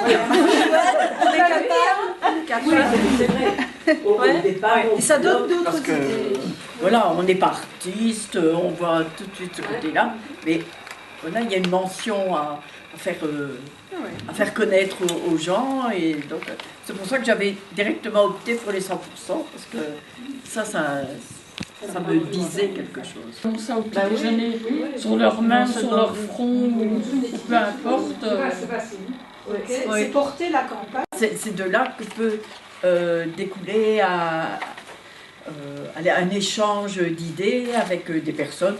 On est capable. C'est vrai. Et ça donne d'autres idées. Voilà, on n'est pas artiste, on voit tout de suite ce côté-là, mais voilà, il y a une mention à faire connaître aux gens, et donc c'est pour ça que j'avais directement opté pour les 100%, parce que ça me disait quelque chose. Comme ça, au petit déjeuner, sur leurs mains, sur leur front, ou peu importe. C'est porter la campagne. C'est de là que peut découler un échange d'idées avec des personnes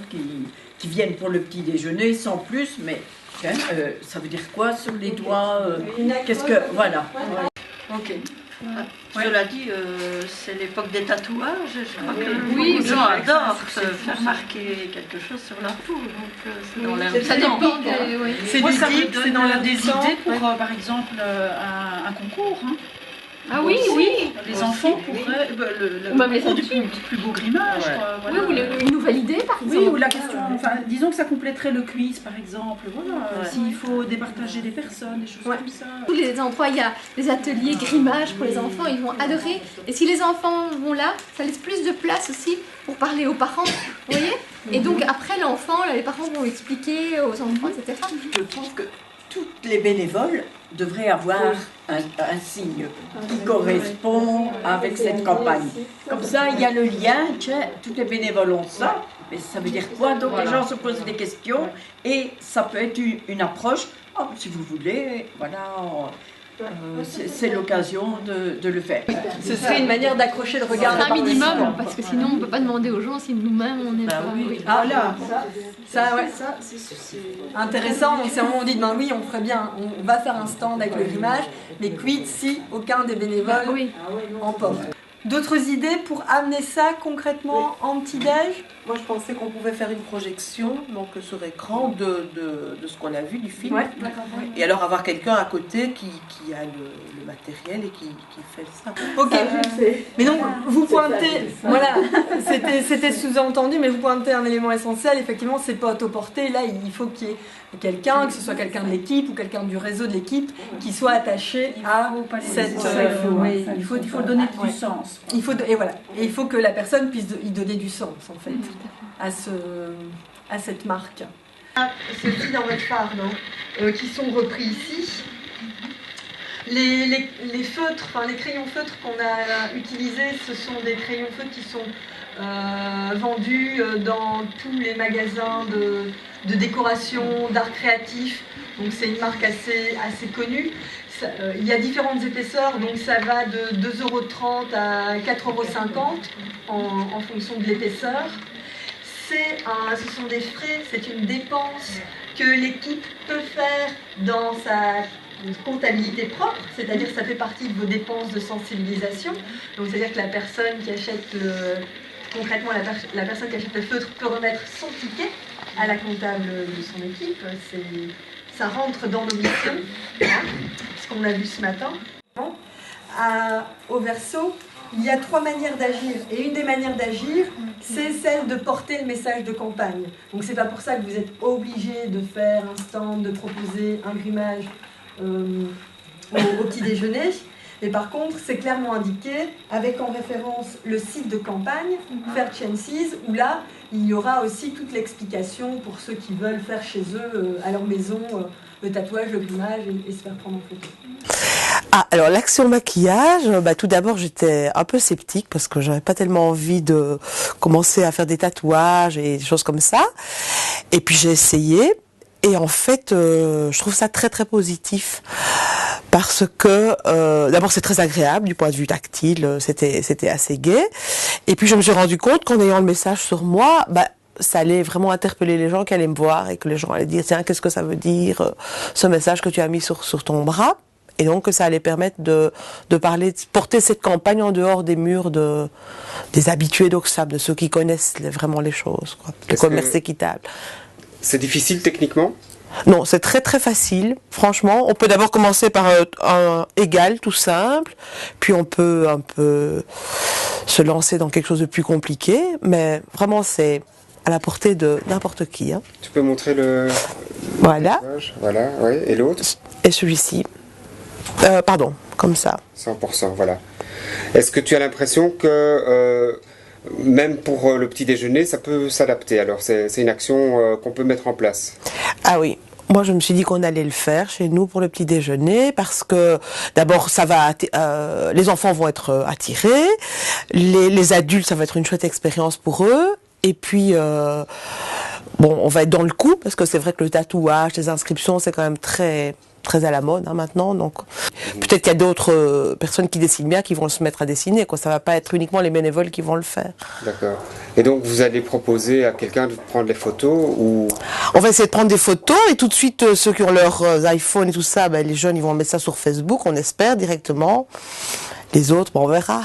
qui viennent pour le petit déjeuner sans plus, mais ça veut dire quoi sur les doigts qu'est-ce que... Voilà. Ok. Cela dit, c'est l'époque des tatouages. Je crois que les gens adorent se faire marquer quelque chose sur la peau. Donc c'est dans l'air. Ça dépend. C'est ludique, c'est dans l'air des idées pour, par exemple, un concours. Hein. Ah oui, oui. Les enfants pourraient... même les adultes. Du plus beau grimage. Oui, ou une nouvelle idée, par exemple. Oui, ou la question... Enfin, disons que ça compléterait le quiz, par exemple. Voilà, s'il faut départager des personnes, des choses comme ça. Tous les endroits, il y a des ateliers grimage pour les enfants, ils vont adorer. Et si les enfants vont là, ça laisse plus de place aussi pour parler aux parents, vous voyez. Et donc après l'enfant, les parents vont expliquer aux enfants, etc. Je pense que toutes les bénévoles devraient avoir un signe qui correspond avec cette campagne. Comme ça, il y a le lien, tiens, toutes les bénévoles ont ça, mais ça veut dire quoi? Donc les gens se posent des questions et ça peut être une approche, oh, si vous voulez, voilà, c'est l'occasion de le faire. Ce serait une manière d'accrocher le regard des Un minimum, participants. parce que sinon on ne peut pas demander aux gens si nous-mêmes on est pas... Ah là, ça ouais. C'est intéressant, donc c'est un moment où on dit, ben oui, on ferait bien, on va faire un stand avec le grimage, mais quid si aucun des bénévoles emporte. D'autres idées pour amener ça concrètement en petit-déj? Moi, je pensais qu'on pouvait faire une projection donc sur écran de ce qu'on a vu du film. Ouais. Et alors avoir quelqu'un à côté qui a le matériel et qui fait ça. Ok. Mais donc, vous pointez, voilà, c'était sous-entendu, mais vous pointez un élément essentiel. Effectivement, c'est pas autoporté. Là, il faut qu'il y ait quelqu'un, que ce soit quelqu'un de l'équipe ou quelqu'un du réseau de l'équipe, qui soit attaché à cette... Il faut donner du sens. Et il faut que la personne puisse y donner du sens, en fait, à cette marque. Ceux-ci dans votre pardon, qui sont repris ici. Les feutres, enfin les crayons feutres qu'on a utilisés, ce sont des crayons feutres qui sont vendus dans tous les magasins de décoration, d'art créatif. Donc c'est une marque assez connue. Il y a différentes épaisseurs, donc ça va de 2,30 € à 4,50 € en fonction de l'épaisseur. Ce sont des frais, c'est une dépense que l'équipe peut faire dans sa comptabilité propre, c'est-à-dire que ça fait partie de vos dépenses de sensibilisation. Donc c'est-à-dire que la personne qui achète concrètement la personne qui achète le feutre peut remettre son ticket à la comptable de son équipe. Ça rentre dans nos missions, ce qu'on a vu ce matin. Au verso, il y a 3 manières d'agir. Et une des manières d'agir, c'est celle de porter le message de campagne. Donc c'est pas pour ça que vous êtes obligé de faire un stand, de proposer un grimage au petit déjeuner. Mais par contre, c'est clairement indiqué, avec en référence le site de campagne, Fair Chances, où là, il y aura aussi toute l'explication pour ceux qui veulent faire chez eux, à leur maison, le tatouage, le grimage et se faire prendre en photo. Ah, alors l'action maquillage, tout d'abord j'étais un peu sceptique parce que j'avais pas tellement envie de commencer à faire des tatouages et des choses comme ça. Et puis j'ai essayé et en fait je trouve ça très très positif parce que d'abord c'est très agréable du point de vue tactile, c'était assez gai. Et puis je me suis rendu compte qu'en ayant le message sur moi, ça allait vraiment interpeller les gens qui allaient me voir et que les gens allaient dire tiens qu'est-ce que ça veut dire ce message que tu as mis sur ton bras. Et donc que ça allait permettre de parler, de porter cette campagne en dehors des murs des habitués d'Oxfam, de ceux qui connaissent vraiment les choses, quoi. Le commerce équitable. C'est difficile techniquement? Non, c'est très très facile, franchement. On peut d'abord commencer par un égal, tout simple, puis on peut un peu se lancer dans quelque chose de plus compliqué, mais vraiment c'est à la portée de n'importe qui. Hein. Tu peux montrer le voilà. Voilà, ouais. Et l'autre? Et celui-ci. Pardon, comme ça. 100%, voilà. Est-ce que tu as l'impression que même pour le petit déjeuner, ça peut s'adapter? Alors, c'est une action qu'on peut mettre en place. Ah oui. Moi, je me suis dit qu'on allait le faire chez nous pour le petit déjeuner parce que d'abord, les enfants vont être attirés, les adultes, ça va être une chouette expérience pour eux. Et puis, bon, on va être dans le coup parce que c'est vrai que le tatouage, les inscriptions, c'est quand même très à la mode maintenant. Donc, peut-être qu'il y a d'autres personnes qui dessinent bien qui vont se mettre à dessiner. Quoi. Ça va pas être uniquement les bénévoles qui vont le faire. D'accord. Et donc, vous allez proposer à quelqu'un de prendre les photos ou... On va essayer de prendre des photos et tout de suite, ceux qui ont leurs iPhones et tout ça, les jeunes, ils vont mettre ça sur Facebook, on espère, directement. Les autres, on verra.